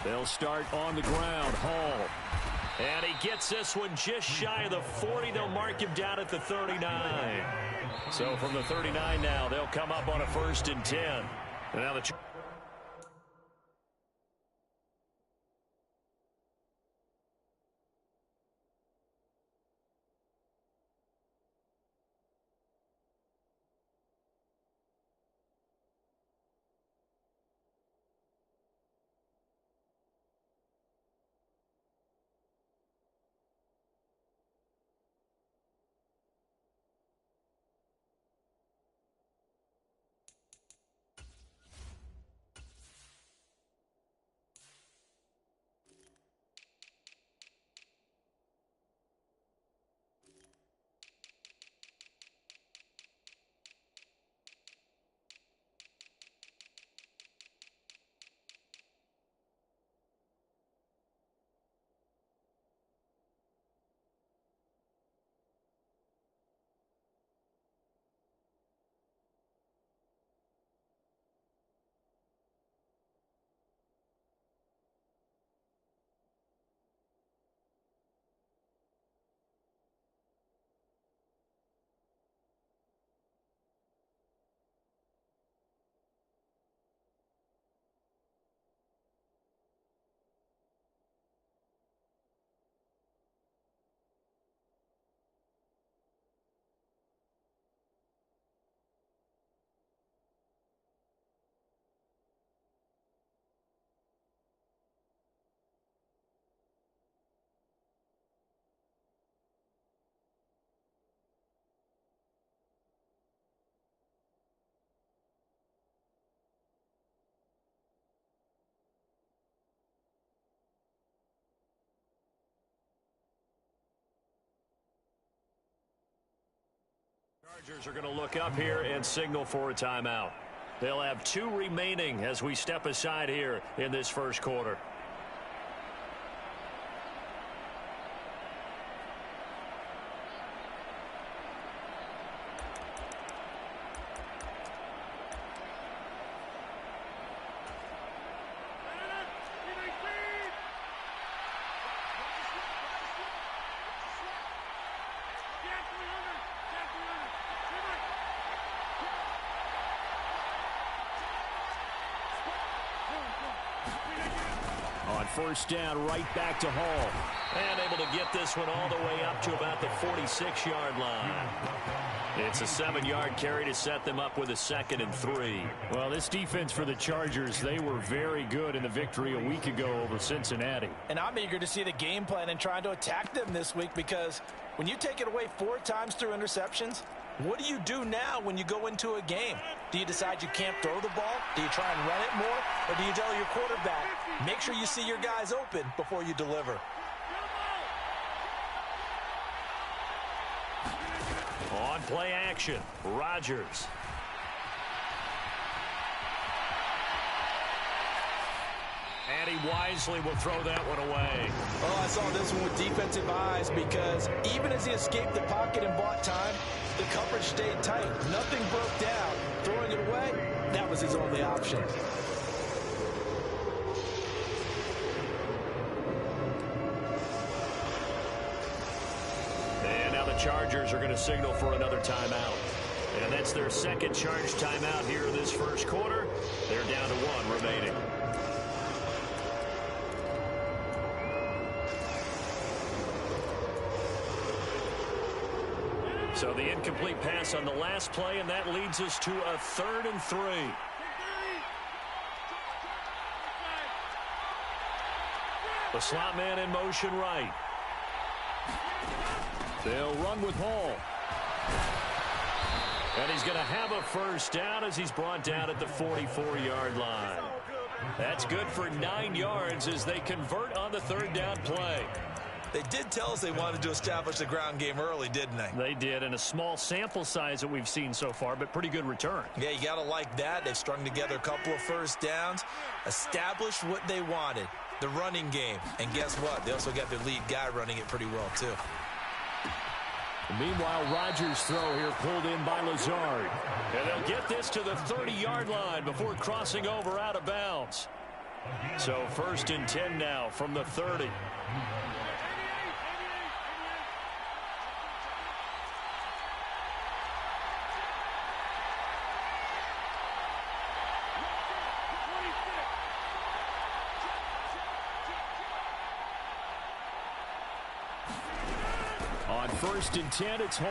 They'll start on the ground. Hall. And he gets this one just shy of the 40. They'll mark him down at the 39. So from the 39 now, they'll come up on a 1st and 10. And now the Chargers are going to look up here and signal for a timeout. They'll have 2 remaining as we step aside here in this first quarter. On 1st down, right back to Hall. And able to get this one all the way up to about the 46-yard line. It's a 7-yard carry to set them up with a 2nd and 3. Well, this defense for the Chargers, they were very good in the victory a week ago over Cincinnati. And I'm eager to see the game plan and trying to attack them this week, because when you take it away 4 times through interceptions, what do you do now when you go into a game? Do you decide you can't throw the ball? Do you try and run it more? Or do you tell your quarterback, make sure you see your guys open before you deliver? On play action, Rodgers. And he wisely will throw that one away. Oh, I saw this one with defensive eyes, because even as he escaped the pocket and bought time, the coverage stayed tight. Nothing broke down. Throwing it away, that was his only option. And now the Chargers are going to signal for another timeout. And that's their 2nd charge timeout here in this first quarter. They're down to 1 remaining. So the incomplete pass on the last play, and that leads us to a 3rd and 3. The slot man in motion right. They'll run with Hall. And he's going to have a 1st down as he's brought down at the 44-yard line. That's good for 9 yards as they convert on the 3rd down play. They did tell us they wanted to establish the ground game early, didn't they? They did, and a small sample size that we've seen so far, but pretty good return. Yeah, you got to like that. They've strung together a couple of 1st downs, established what they wanted, the running game. And guess what? They also got their lead guy running it pretty well, too. Meanwhile, Rodgers' throw here pulled in by Lazard. And they'll get this to the 30-yard line before crossing over out of bounds. So 1st and 10 now from the 30. On 1st and 10, it's Hall.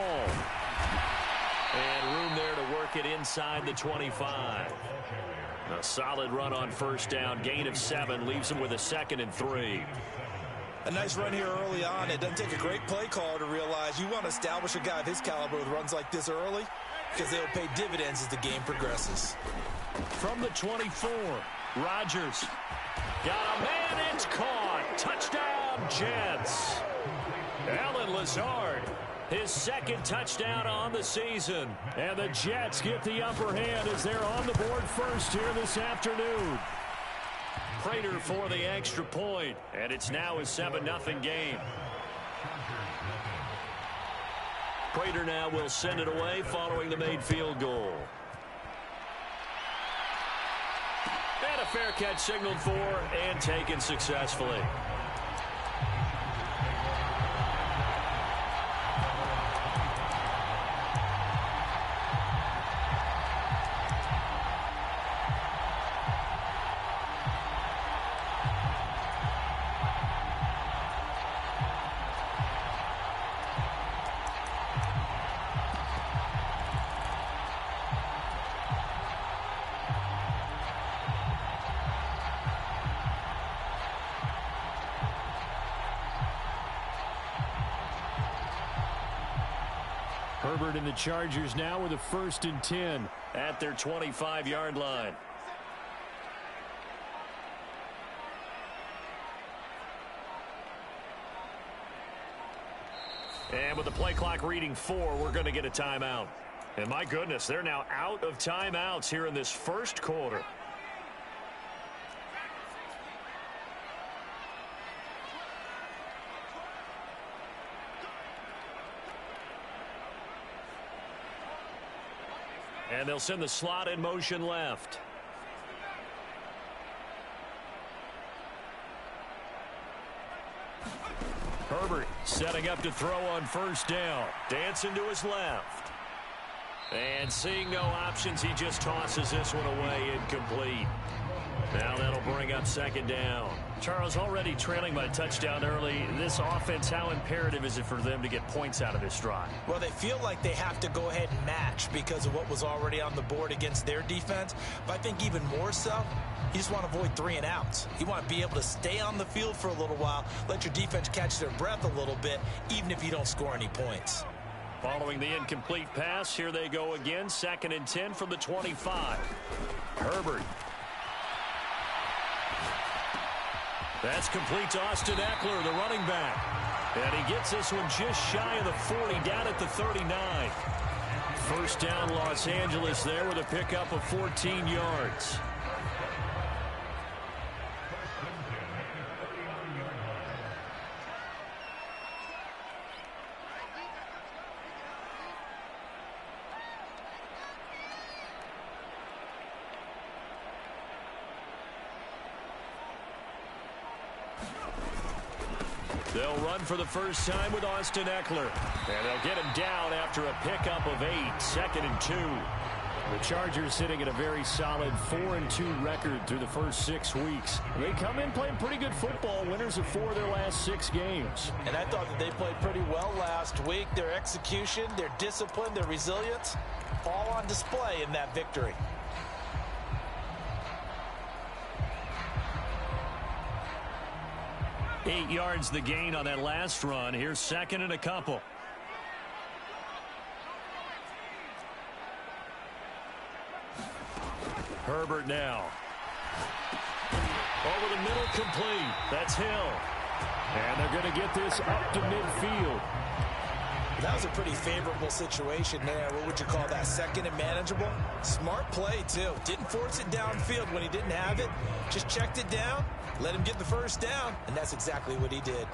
And room there to work it inside the 25. A solid run on 1st down. Gain of 7 leaves him with a 2nd and 3. A nice run here early on. It doesn't take a great play caller to realize you want to establish a guy of his caliber with runs like this early because they'll pay dividends as the game progresses. From the 24, Rodgers. Got a man, it's caught. Touchdown, Jets. Allen Lazard, his 2nd touchdown on the season. And the Jets get the upper hand as they're on the board first here this afternoon. Prater for the extra point, and it's now a 7-0 game. Prater now will send it away following the made field goal. And a fair catch signaled for and taken successfully. Herbert and the Chargers now with a 1st and 10 at their 25-yard line. And with the play clock reading 4, we're going to get a timeout. And my goodness, they're now out of timeouts here in this 1st quarter. And they'll send the slot in motion left. Herbert setting up to throw on 1st down. Dancing to his left. And seeing no options, he just tosses this one away incomplete. Now that'll bring up 2nd down. Charles, already trailing by touchdown early. This offense, how imperative is it for them to get points out of this drive? Well, they feel like they have to go ahead and match because of what was already on the board against their defense. But I think even more so, you just want to avoid 3 and outs. You want to be able to stay on the field for a little while, let your defense catch their breath a little bit, even if you don't score any points. Following the incomplete pass, here they go again. 2nd and 10 from the 25. Herbert. That's complete to Austin Eckler, the running back. And he gets this one just shy of the 40, down at the 39. 1st down, Los Angeles there with a pickup of 14 yards. They'll run for the first time with Austin Eckler. And they'll get him down after a pickup of 8. 2nd and 2. The Chargers sitting at a very solid 4-2 record through the first 6 weeks. They come in playing pretty good football, winners of 4 of their last 6 games. And I thought that they played pretty well last week. Their execution, their discipline, their resilience, all on display in that victory. Eight yards the gain on that last run. Here's 2nd and a couple. Herbert now. Over the middle, complete. That's Hill. And they're going to get this up to midfield. That was a pretty favorable situation there. What would you call that? 2nd and manageable? Smart play, too. Didn't force it downfield when he didn't have it. Just checked it down, let him get the 1st down, and that's exactly what he did.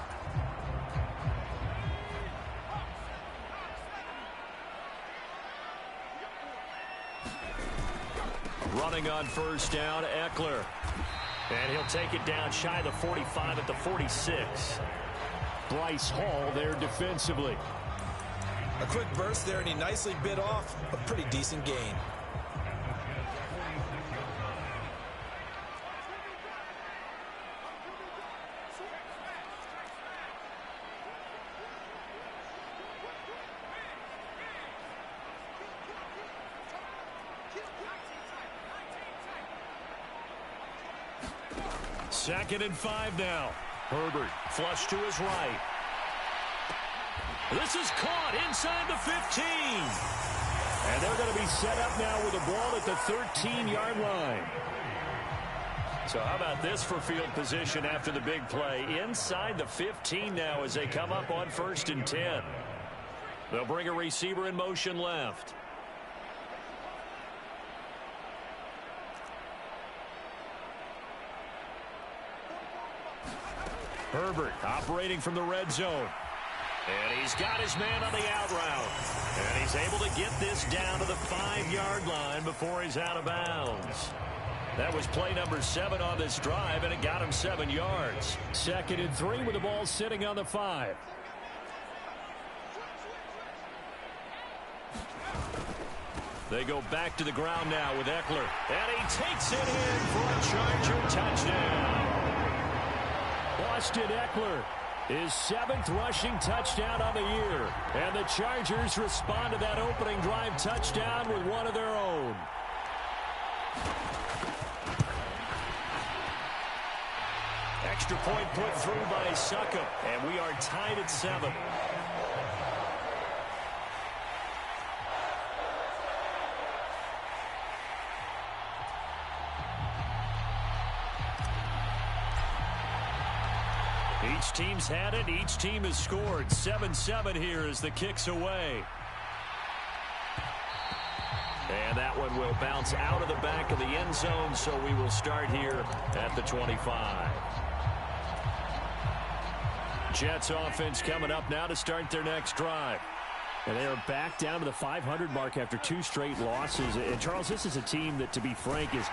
Running on 1st down, Eckler. And he'll take it down shy of the 45 at the 46. Bryce Hall there defensively. A quick burst there, and he nicely bit off a pretty decent gain. Second and 5 now. Herbert flush to his right. This is caught inside the 15. And they're going to be set up now with the ball at the 13-yard line. So how about this for field position after the big play? Inside the 15 now as they come up on 1st and 10. They'll bring a receiver in motion left. Herbert operating from the red zone. And he's got his man on the out route. And he's able to get this down to the 5-yard line before he's out of bounds. That was play number 7 on this drive, and it got him 7 yards. 2nd and 3 with the ball sitting on the 5. They go back to the ground now with Eckler. And he takes it in for a Charger touchdown. Austin Eckler, his 7th rushing touchdown on the year. And the Chargers respond to that opening drive touchdown with one of their own. Extra point put through by Succop, and we are tied at 7. Each team's had it. Each team has scored. 7-7 here as the kick's away. And that one will bounce out of the back of the end zone, so we will start here at the 25. Jets offense coming up now to start their next drive. And they are back down to the 500 mark after 2 straight losses. And, Charles, this is a team that, to be frank, their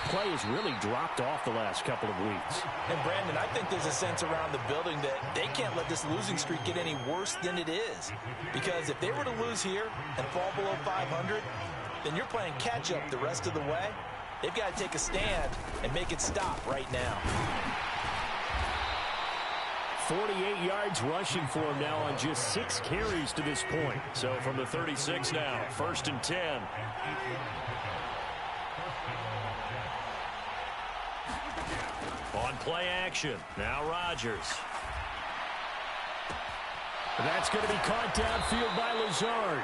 play has really dropped off the last couple of weeks. And, Brandon, I think there's a sense around the building that they can't let this losing streak get any worse than it is. Because if they were to lose here and fall below 500, then you're playing catch-up the rest of the way. They've got to take a stand and make it stop right now. 48 yards rushing for him now on just 6 carries to this point. So from the 36 now, 1st and 10. On play action, now Rodgers. That's going to be caught downfield by Lazard.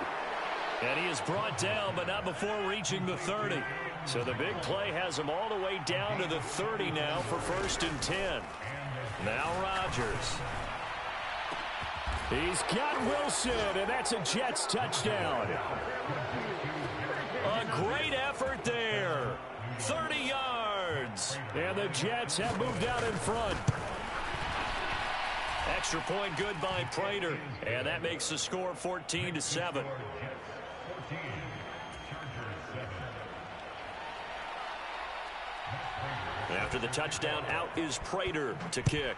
And he is brought down, but not before reaching the 30. So the big play has him all the way down to the 30 now for 1st and 10. Now Rodgers. He's got Wilson, and that's a Jets touchdown. A great effort there. 30 yards. And the Jets have moved out in front. Extra point good by Prater. And that makes the score 14-7. After the touchdown, out is Prater to kick.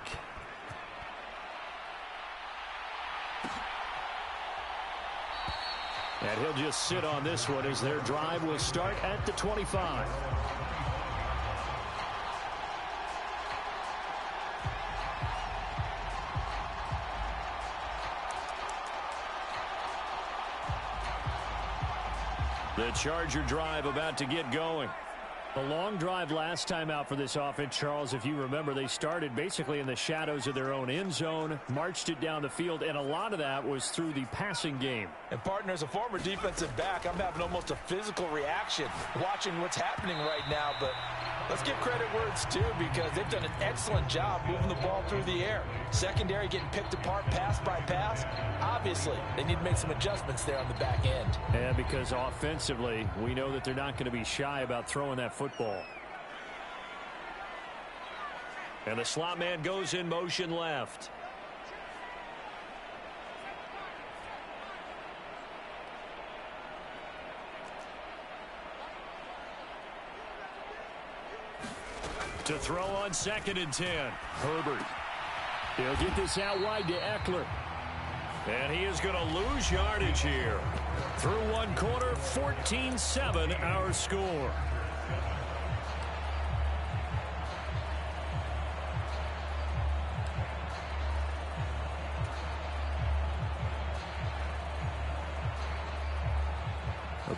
And he'll just sit on this one as their drive will start at the 25. The Charger drive about to get going. A long drive last time out for this offense, Charles. If you remember, they started basically in the shadows of their own end zone, marched it down the field, and a lot of that was through the passing game. And, partner, as a former defensive back, I'm having almost a physical reaction watching what's happening right now. But let's give credit where it's due, because they've done an excellent job moving the ball through the air. Secondary getting picked apart pass by pass. Obviously, they need to make some adjustments there on the back end. And because offensively, we know that they're not going to be shy about throwing that football. And the slot man goes in motion left. To To throw on 2nd and 10. Herbert. He'll get this out wide to Eckler. And he is going to lose yardage here. Through one quarter, 14-7 our score.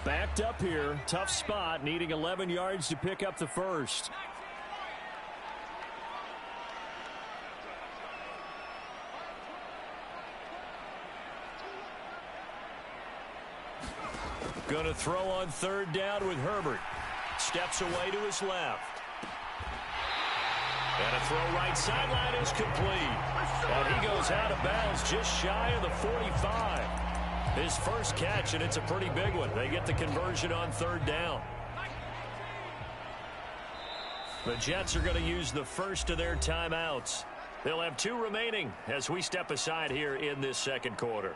Backed up here. Tough spot, needing 11 yards to pick up the first. Going to throw on 3rd down with Herbert. Steps away to his left. And a throw right sideline is complete. And he goes out of bounds just shy of the 45. His first catch, and it's a pretty big one. They get the conversion on 3rd down. The Jets are going to use the first of their timeouts. They'll have 2 remaining as we step aside here in this 2nd quarter.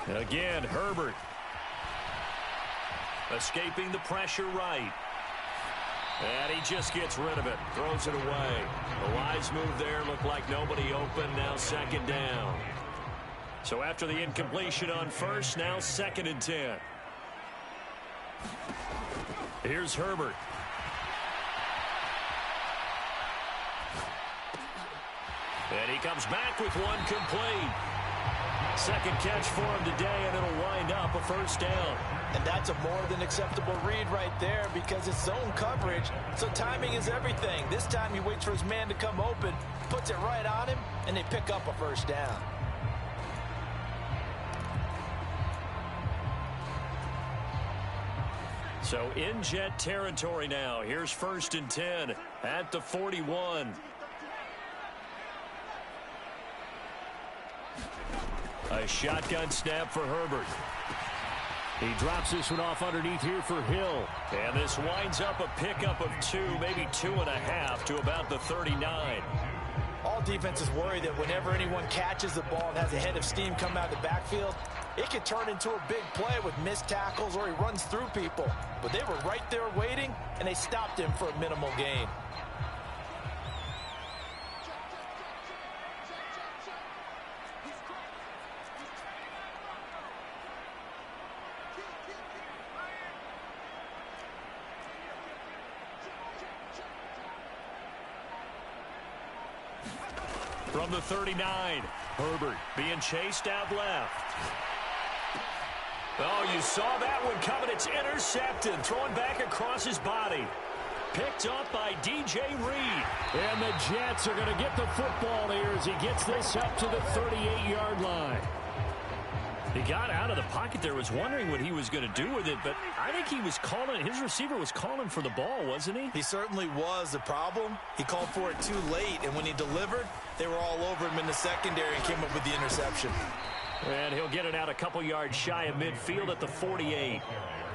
Again, Herbert. Escaping the pressure right. And he just gets rid of it. Throws it away. The wise move there. Looked like nobody open. Now 2nd down. So after the incompletion on 1st, now 2nd and 10. Here's Herbert. And he comes back with one complete. 2nd catch for him today, and it'll wind up a 1st down. And that's a more than acceptable read right there because it's zone coverage, so timing is everything. This time he waits for his man to come open, puts it right on him, and they pick up a 1st down. So in Jet territory now. Here's 1st and 10 at the 41. A shotgun snap for Herbert. He drops this one off underneath here for Hill. And this winds up a pickup of 2, maybe 2.5 to about the 39. All defenses worry that whenever anyone catches the ball and has a head of steam come out of the backfield, it could turn into a big play with missed tackles or he runs through people. But they were right there waiting, and they stopped him for a minimal gain. From the 39, Herbert being chased out left. Oh, you saw that one coming. It's intercepted. Thrown back across his body. Picked up by DJ Reed. And the Jets are going to get the football here as he gets this up to the 38-yard line. He got out of the pocket there, was wondering what he was going to do with it, but I think he was calling, his receiver was calling for the ball, wasn't he? He certainly was. The problem, he called for it too late, and when he delivered, they were all over him in the secondary and came up with the interception. And he'll get it out a couple yards shy of midfield at the 48.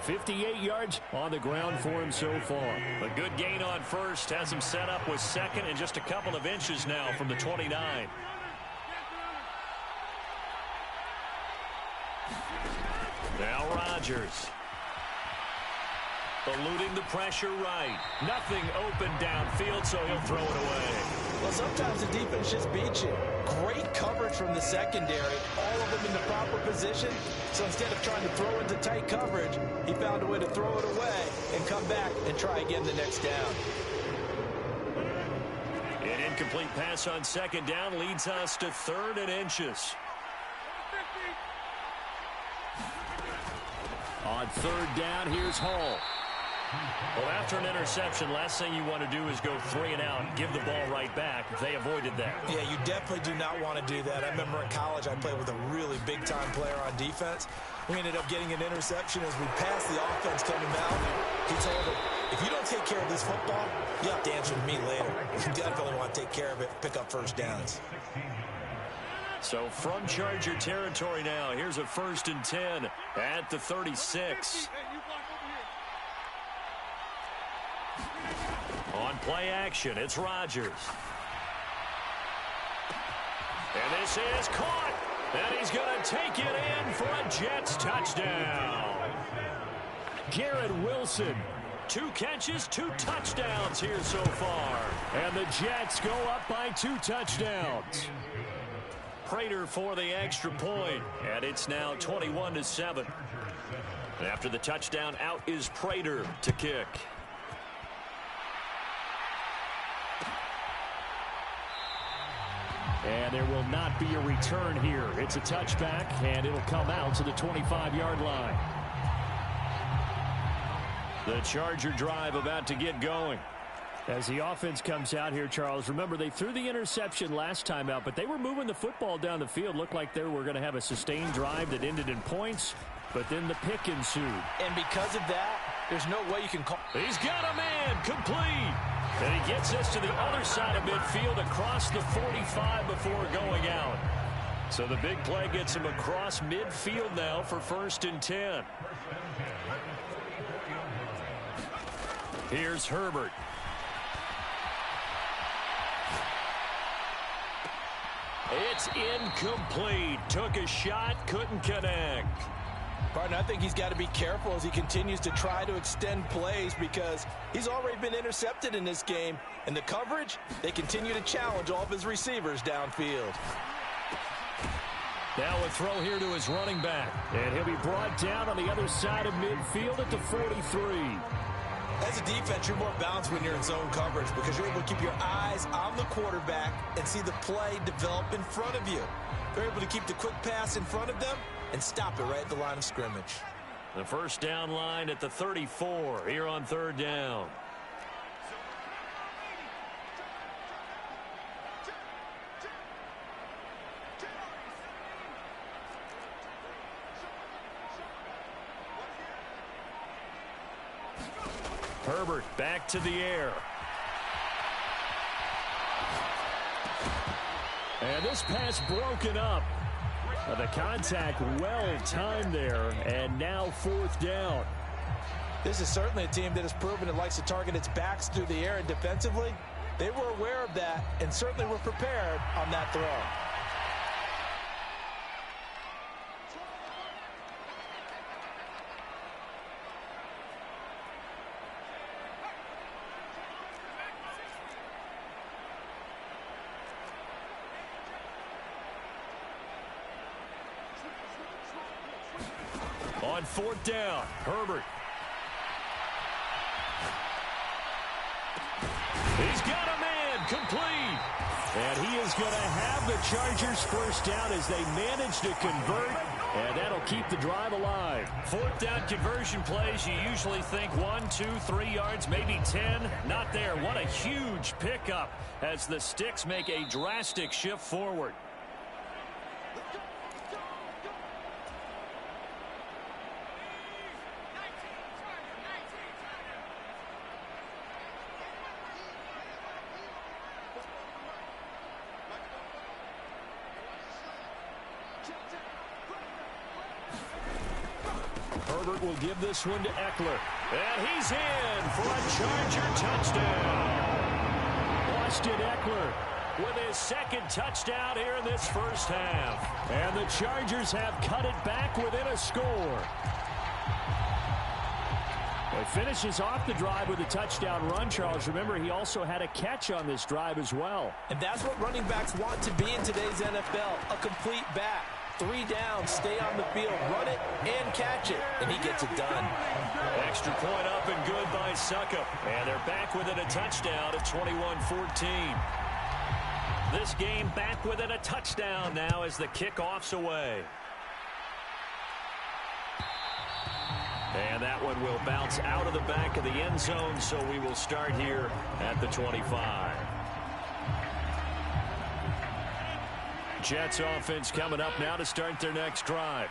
58 yards on the ground for him so far. A good gain on 1st, has him set up with 2nd and just a couple of inches now from the 29. Now Rodgers. Eluding the pressure right. Nothing open downfield, so he'll throw it away. Well, sometimes the defense just beats you. Great coverage from the secondary. All of them in the proper position. So instead of trying to throw into tight coverage, he found a way to throw it away and come back and try again the next down. An incomplete pass on 2nd down leads us to 3rd and inches. On 3rd down, here's Hall. Well, after an interception, last thing you want to do is go 3 and out and give the ball right back. They avoided that. Yeah, you definitely do not want to do that. I remember in college I played with a really big-time player on defense. We ended up getting an interception as we passed the offense coming out. He told him, if you don't take care of this football, you have to answer to me later. You definitely want to take care of it, pick up 1st downs. So from Charger territory now, here's a 1st and 10 at the 36. On play action, it's Rodgers. And this is caught. And he's going to take it in for a Jets touchdown. Garrett Wilson. 2 catches, 2 touchdowns here so far. And the Jets go up by 2 touchdowns. Prater for the extra point, and it's now 21-7. After the touchdown, out is Prater to kick. And there will not be a return here. It's a touchback, and it'll come out to the 25-yard line. The Charger drive about to get going. As the offense comes out here, Charles, remember they threw the interception last time out, but they were moving the football down the field. Looked like they were going to have a sustained drive that ended in points, but then the pick ensued. And because of that, there's no way you can call. He's got a man complete. And he gets us to the other side of midfield across the 45 before going out. So the big play gets him across midfield now for 1st and 10. Here's Herbert. It's incomplete. Took a shot, couldn't connect. Partner, I think he's got to be careful as he continues to try to extend plays because he's already been intercepted in this game. And the coverage, they continue to challenge all of his receivers downfield. Now a throw here to his running back. And he'll be brought down on the other side of midfield at the 43. As a defense, you're more balanced when you're in zone coverage because you're able to keep your eyes on the quarterback and see the play develop in front of you. They're able to keep the quick pass in front of them and stop it right at the line of scrimmage. The first down line at the 34 here on 3rd down. Herbert back to the air. And this pass broken up. The contact well timed there, and now 4th down. This is certainly a team that has proven it likes to target its backs through the air, and defensively, they were aware of that and certainly were prepared on that throw. On 4th down, Herbert. He's got a man complete. And he is going to have the Chargers first down as they manage to convert, and that'll keep the drive alive. 4th down conversion plays, you usually think 1, 2, 3 yards, maybe 10. Not there. What a huge pickup as the Sticks make a drastic shift forward. Herbert will give this one to Eckler. And he's in for a Charger touchdown. Austin Eckler with his 2nd touchdown here in this first half. And the Chargers have cut it back within a score. It finishes off the drive with a touchdown run, Charles. Remember, he also had a catch on this drive as well. And that's what running backs want to be in today's NFL, a complete back. 3 down, stay on the field, run it, and catch it. And he gets it done. Extra point up and good by Succop. And they're back within a touchdown at 21-14. This game back within a touchdown now as the kickoff's away. And that one will bounce out of the back of the end zone, so we will start here at the 25. Jets offense coming up now to start their next drive.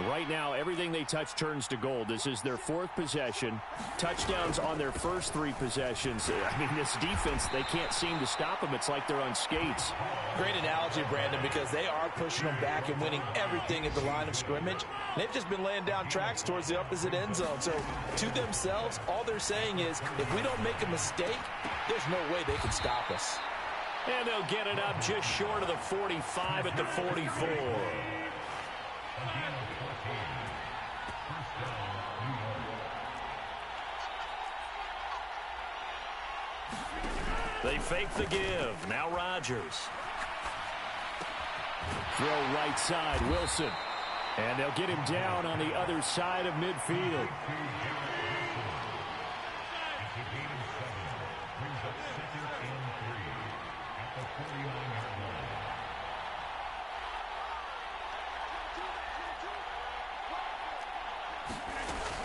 Right now, everything they touch turns to gold. This is their 4th possession. Touchdowns on their first 3 possessions. I mean, this defense, they can't seem to stop them. It's like they're on skates. Great analogy, Brandon, because they are pushing them back and winning everything at the line of scrimmage. They've just been laying down tracks towards the opposite end zone. So, to themselves, all they're saying is, if we don't make a mistake, there's no way they can stop us. And they'll get it up just short of the 45 at the 44. They fake the give. Now Rodgers. Throw right side, Wilson. And they'll get him down on the other side of midfield.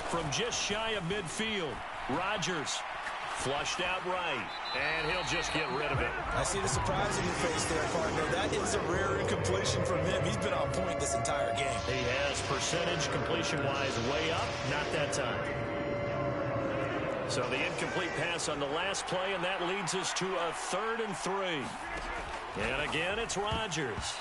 From just shy of midfield, Rodgers flushed out right, and he'll just get rid of it. I see the surprise in your face there, partner. That is a rare incompletion from him. He's been on point this entire game. He has percentage completion-wise way up, not that time. So the incomplete pass on the last play, and that leads us to a 3rd and 3. And again, it's Rodgers.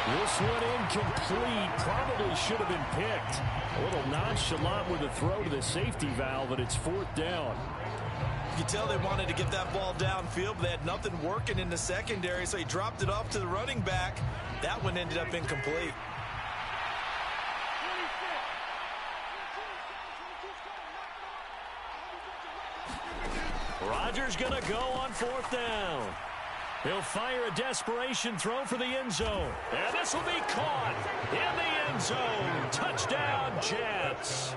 This one incomplete. Probably should have been picked. A little nonchalant with the throw to the safety valve, and it's 4th down. You can tell they wanted to get that ball downfield, but they had nothing working in the secondary, so he dropped it off to the running back. That one ended up incomplete. Rodgers going to go on 4th down. He'll fire a desperation throw for the end zone. And this will be caught in the end zone. Touchdown, Jets.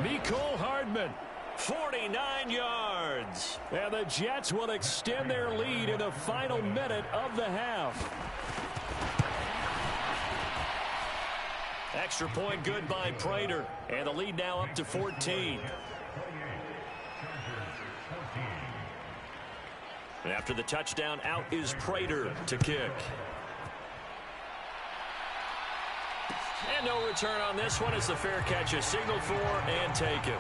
Mecole Hardman. 49 yards. And the Jets will extend their lead in the final minute of the half. Extra point good by Prater. And the lead now up to 14. And after the touchdown, out is Prater to kick. And no return on this one as the fair catch is signaled for and taken.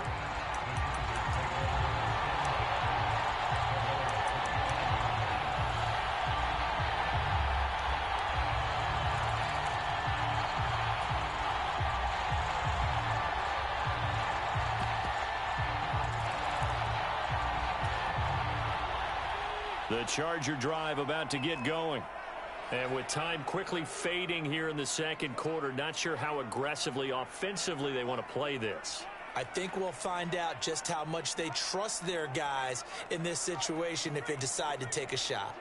The Charger drive about to get going. And with time quickly fading here in the second quarter, not sure how aggressively, offensively they want to play this. I think we'll find out just how much they trust their guys in this situation if they decide to take a shot.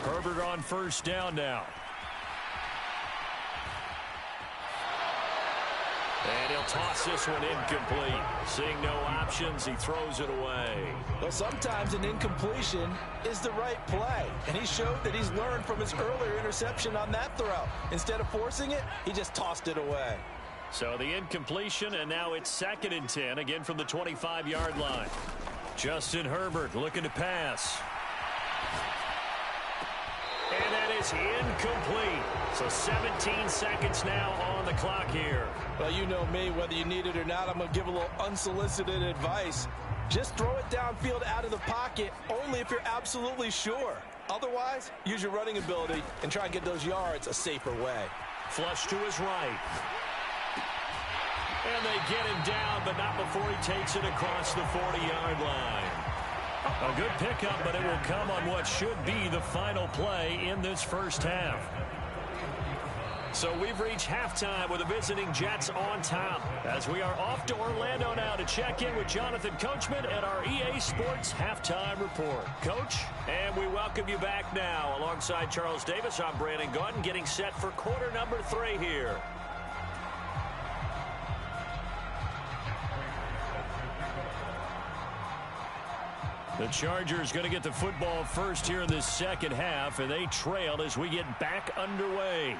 Herbert on 1st down now. And he'll toss this one incomplete. Seeing no options, he throws it away. Well, sometimes an incompletion is the right play. And he showed that he's learned from his earlier interception on that throw. Instead of forcing it, he just tossed it away. So the incompletion, and now it's 2nd and 10, again from the 25-yard line. Justin Herbert looking to pass. And that is incomplete. So 17 seconds now on the clock here. Well, you know me, whether you need it or not, I'm going to give a little unsolicited advice. Just throw it downfield out of the pocket, only if you're absolutely sure. Otherwise, use your running ability and try and get those yards a safer way. Flush to his right. And they get him down, but not before he takes it across the 40-yard line. A good pickup, but it will come on what should be the final play in this first half. So we've reached halftime with the visiting Jets on top, as we are off to Orlando now to check in with Jonathan Coachman at our EA Sports Halftime Report. Coach, and we welcome you back now. Alongside Charles Davis, I'm Brandon Gaudin, getting set for quarter number 3 here. The Chargers going to get the football first here in this second half, and they trail as we get back underway.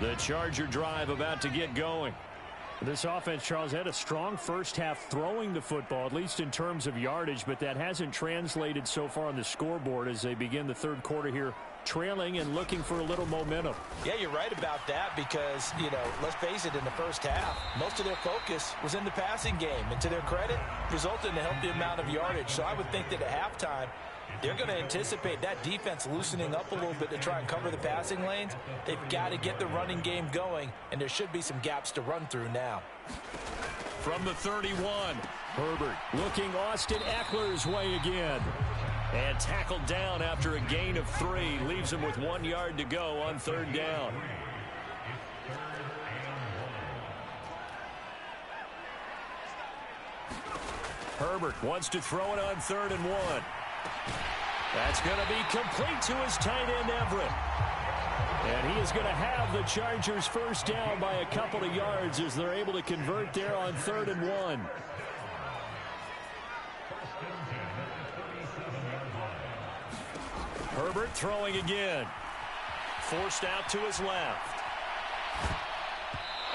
The Charger drive about to get going. This offense, Charles, had a strong first half throwing the football, at least in terms of yardage, but that hasn't translated so far on the scoreboard as they begin the third quarter here, trailing and looking for a little momentum. Yeah, you're right about that because, let's face it, in the first half, most of their focus was in the passing game. And to their credit, resulted in a healthy amount of yardage. So I would think that at halftime, they're going to anticipate that defense loosening up a little bit to try and cover the passing lanes. They've got to get the running game going, and there should be some gaps to run through now. From the 31, Herbert looking Austin Eckler's way again. And tackled down after a gain of 3. Leaves him with 1 yard to go on third down. Herbert wants to throw it on 3rd and 1. That's going to be complete to his tight end, Everett. And he is going to have the Chargers first down by a couple of yards as they're able to convert there on 3rd and 1. Herbert throwing again. Forced out to his left.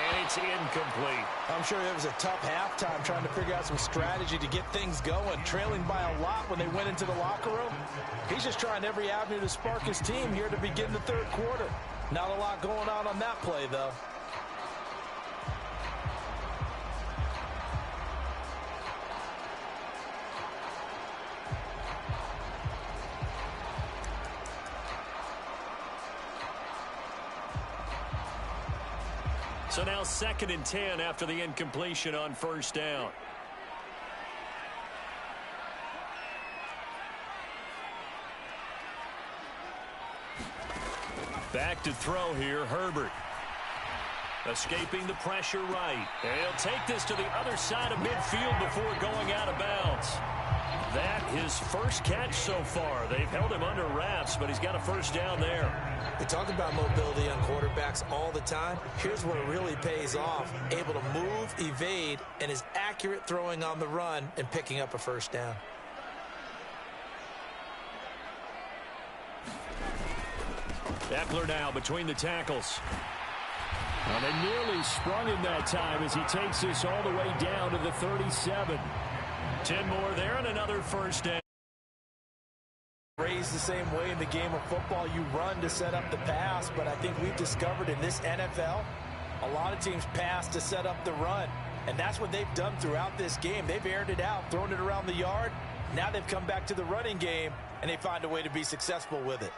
And it's incomplete. I'm sure it was a tough halftime trying to figure out some strategy to get things going, trailing by a lot when they went into the locker room. He's just trying every avenue to spark his team here to begin the third quarter. Not a lot going on that play, though. So now 2nd and 10 after the incompletion on first down. Back to throw here, Herbert. Escaping the pressure right. And he'll take this to the other side of midfield before going out of bounds. That his first catch so far. They've held him under wraps, but he's got a first down there. We talk about mobility on quarterbacks all the time. Here's where it really pays off. Able to move, evade, and is accurate throwing on the run and picking up a first down. Eckler now between the tackles. And they nearly sprung him that time as he takes this all the way down to the 37. 10 more there and another first down. Raised the same way in the game of football. You run to set up the pass, but I think we've discovered in this NFL, a lot of teams pass to set up the run. And that's what they've done throughout this game. They've aired it out, thrown it around the yard. Now they've come back to the running game, and they find a way to be successful with it.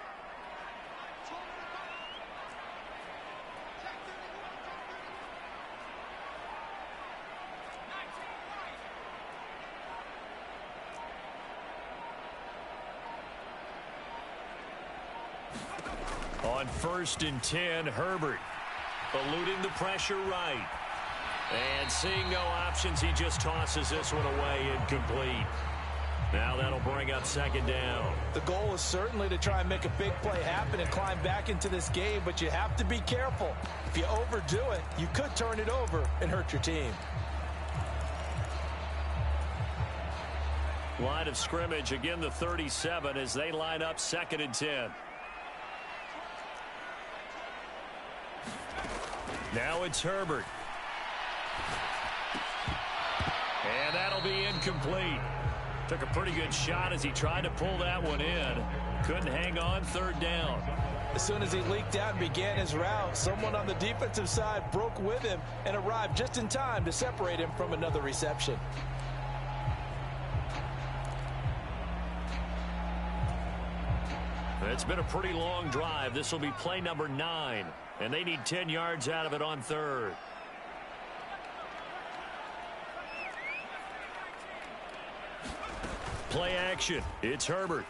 On 1st and 10, Herbert eluding the pressure right. And seeing no options, he just tosses this one away, incomplete. Now that'll bring up 2nd down. The goal is certainly to try and make a big play happen and climb back into this game, but you have to be careful. If you overdo it, you could turn it over and hurt your team. Line of scrimmage, again the 37 as they line up 2nd and 10. Now it's Herbert. And that'll be incomplete. Took a pretty good shot as he tried to pull that one in. Couldn't hang on, 3rd down. As soon as he leaked out and began his route, someone on the defensive side broke with him and arrived just in time to separate him from another reception. It's been a pretty long drive. This will be play number 9. And they need 10 yards out of it on 3rd. Play action. It's Herbert.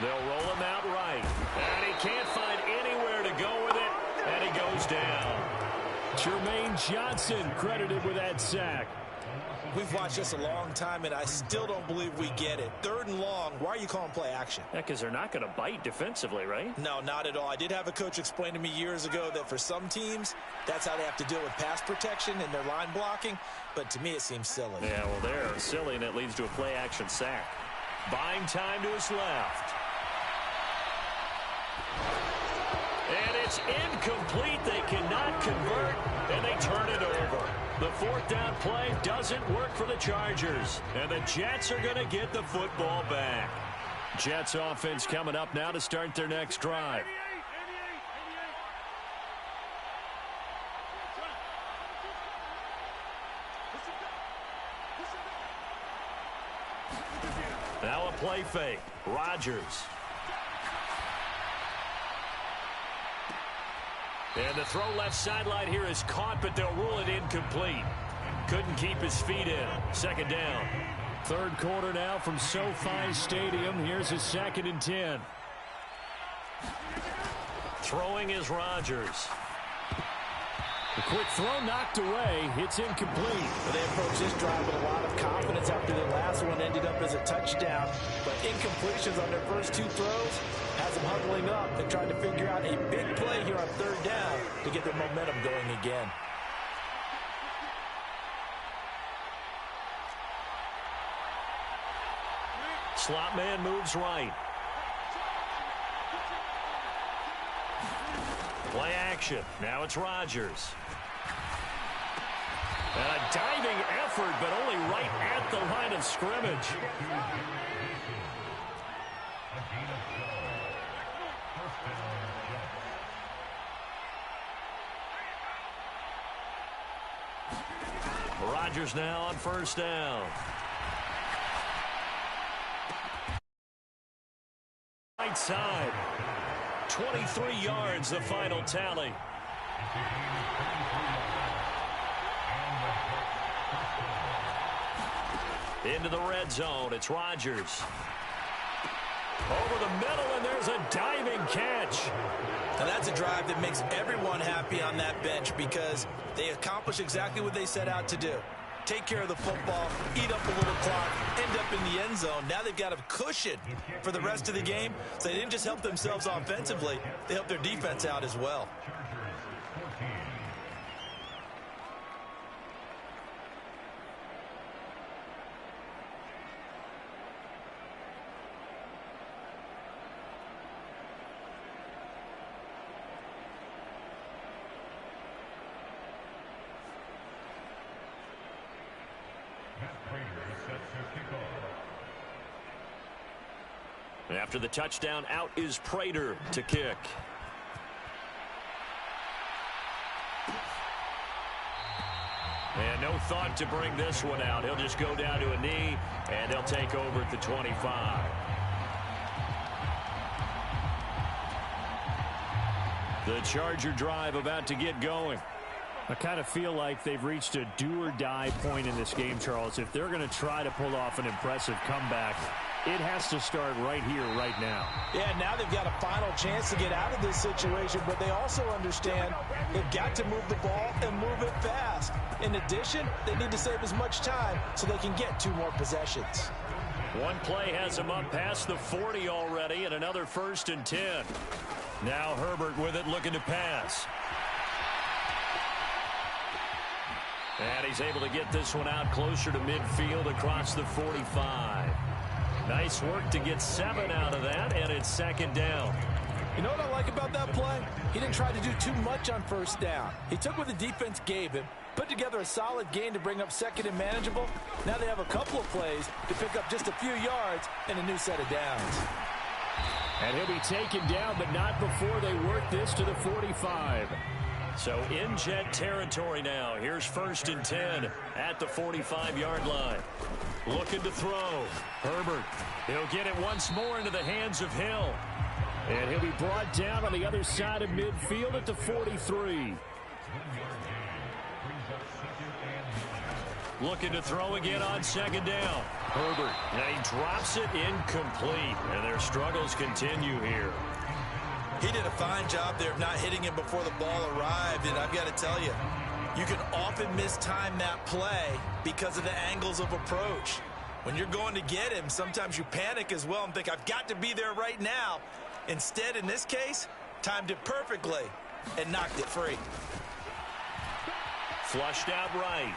They'll roll him out right. And he can't find anywhere to go with it. And he goes down. Jermaine Johnson credited with that sack. We've watched this a long time, and I still don't believe we get it. 3rd and long, why are you calling play action? Yeah, because they're not going to bite defensively, right? No, not at all. I did have a coach explain to me years ago that for some teams, that's how they have to deal with pass protection and their line blocking. But to me, it seems silly. Yeah, well, they're silly, and it leads to a play action sack. Buying time to his left. And it's incomplete. They cannot convert, and they turn it over. The fourth down play doesn't work for the Chargers, and the Jets are going to get the football back. Jets offense coming up now to start their next drive. Now a play fake. Rodgers. And the throw left sideline here is caught, but they'll rule it incomplete. Couldn't keep his feet in. Second down. Third quarter now from SoFi Stadium. Here's a 2nd and 10. Throwing is Rodgers. The quick throw knocked away. It's incomplete. They approached this drive with a lot of confidence after their last one ended up as a touchdown. But incompletions on their first 2 throws has them huddling up and trying to figure out a big play here on third down to get their momentum going again. Slot man moves right. Play action. Now it's Rodgers. And a diving effort, but only right at the line of scrimmage. Rodgers now on first down. Right side. 23 yards, the final tally. Into the red zone. It's Rodgers. Over the middle, and there's a diving catch. Now that's a drive that makes everyone happy on that bench because they accomplish exactly what they set out to do. Take care of the football, eat up a little clock, end up in the end zone. Now they've got a cushion for the rest of the game. So they didn't just help themselves offensively, they helped their defense out as well. After the touchdown, out is Prater to kick. And no thought to bring this one out. He'll just go down to a knee, and they'll take over at the 25. The Charger drive about to get going. I kind of feel like they've reached a do-or-die point in this game, Charles. If they're going to try to pull off an impressive comeback, it has to start right here, right now. Yeah, now they've got a final chance to get out of this situation, but they also understand they've got to move the ball and move it fast. In addition, they need to save as much time so they can get 2 more possessions. One play has them up past the 40 already, and another 1st and 10. Now Herbert with it, looking to pass. And he's able to get this one out closer to midfield across the 45. Nice work to get 7 out of that, and it's 2nd down. You know what I like about that play? He didn't try to do too much on first down. He took what the defense gave him, put together a solid gain to bring up 2nd and manageable. Now they have a couple of plays to pick up just a few yards and a new set of downs. And he'll be taken down, but not before they work this to the 45. So in Jet territory now. Here's 1st and 10 at the 45-yard line. Looking to throw. Herbert. He'll get it once more into the hands of Hill. And he'll be brought down on the other side of midfield at the 43. Looking to throw again on 2nd down. Herbert. And he drops it incomplete. And their struggles continue here. He did a fine job there of not hitting him before the ball arrived, and I've got to tell you, you can often mistime that play because of the angles of approach. When you're going to get him, sometimes you panic as well and think, I've got to be there right now. Instead, in this case, timed it perfectly and knocked it free. Flushed out right.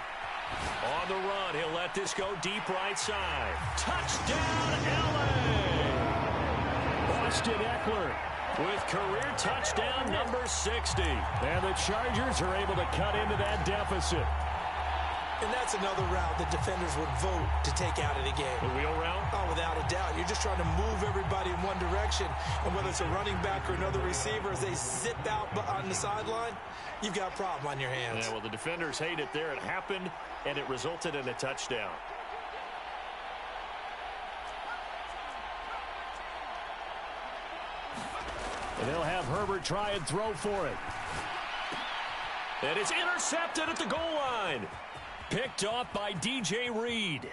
On the run, he'll let this go deep right side. Touchdown, L.A. Austin Eckler with career touchdown number 60. And the Chargers are able to cut into that deficit. And that's another route that defenders would vote to take out of the game. The wheel route? Oh, without a doubt. You're just trying to move everybody in one direction. And whether it's a running back or another receiver, as they zip out on the sideline, you've got a problem on your hands. Yeah, well, the defenders hate it there. It happened, and it resulted in a touchdown. And they'll have Herbert try and throw for it. And it's intercepted at the goal line. Picked off by DJ Reed.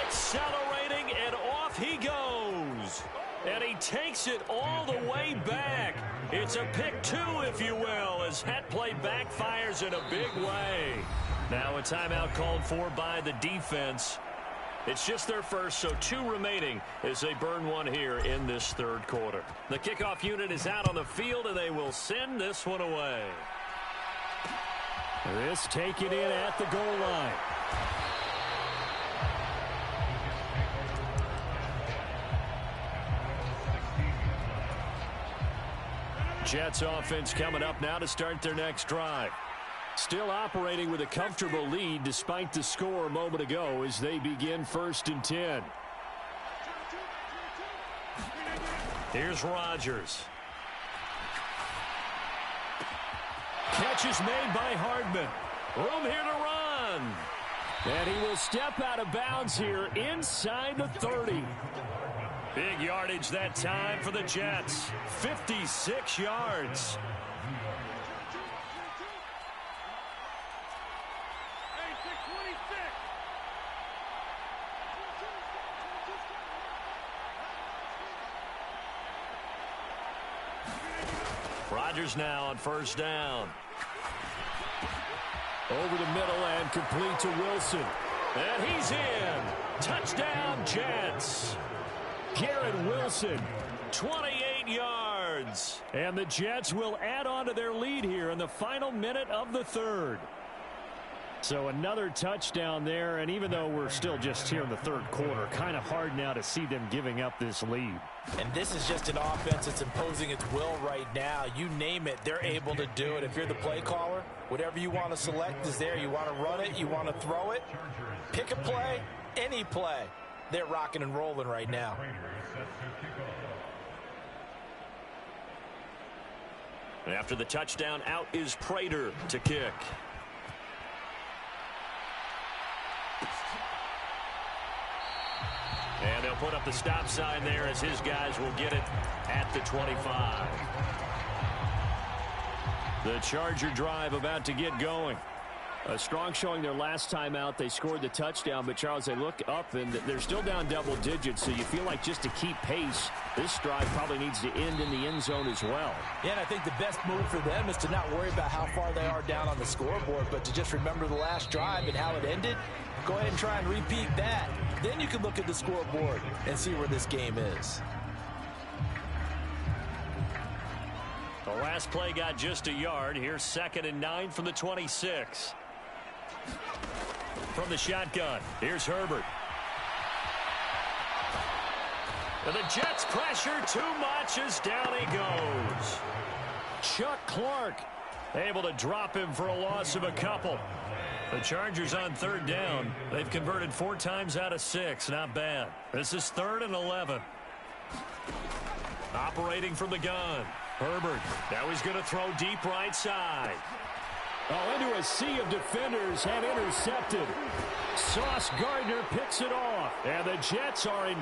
Accelerating, and off he goes. And he takes it all the way back. It's a pick two, if you will, as that play backfires in a big way. Now a timeout called for by the defense. It's just their first, so 2 remaining as they burn one here in this third quarter. The kickoff unit is out on the field, and they will send this one away. This taken in at the goal line. Jets offense coming up now to start their next drive. Still operating with a comfortable lead despite the score a moment ago as they begin 1st and 10. Here's Rodgers. Catch is made by Hardman. Room here to run. And he will step out of bounds here inside the 30. Big yardage that time for the Jets. 56 yards. Rodgers now on 1st down. Over the middle and complete to Wilson. And he's in. Touchdown, Jets. Garrett Wilson. 28 yards. And the Jets will add on to their lead here in the final minute of the third. So another touchdown there, and even though we're still just here in the third quarter, kind of hard now to see them giving up this lead. And this is just an offense that's imposing its will right now. You name it, they're able to do it. If you're the play caller, whatever you want to select is there. You want to run it, you want to throw it, pick a play, any play. They're rocking and rolling right now. After the touchdown, out is Prater to kick. And they'll put up the stop sign there as his guys will get it at the 25. The Charger drive about to get going. A strong showing their last time out. They scored the touchdown, but Charles, they look up and they're still down double digits, so you feel like just to keep pace, this drive probably needs to end in the end zone as well. Yeah, and I think the best move for them is to not worry about how far they are down on the scoreboard, but to just remember the last drive and how it ended. Go ahead and try and repeat that. Then you can look at the scoreboard and see where this game is. The last play got just a yard. Here's 2nd and 9 from the 26. From the shotgun, here's Herbert. And the Jets pressure too much as down he goes. Chuck Clark able to drop him for a loss of a couple. The Chargers on 3rd down. They've converted 4 times out of 6. Not bad. This is 3rd and 11. Operating from the gun. Herbert. Now he's going to throw deep right side. Oh, into a sea of defenders and intercepted. Sauce Gardner picks it off. And the Jets are in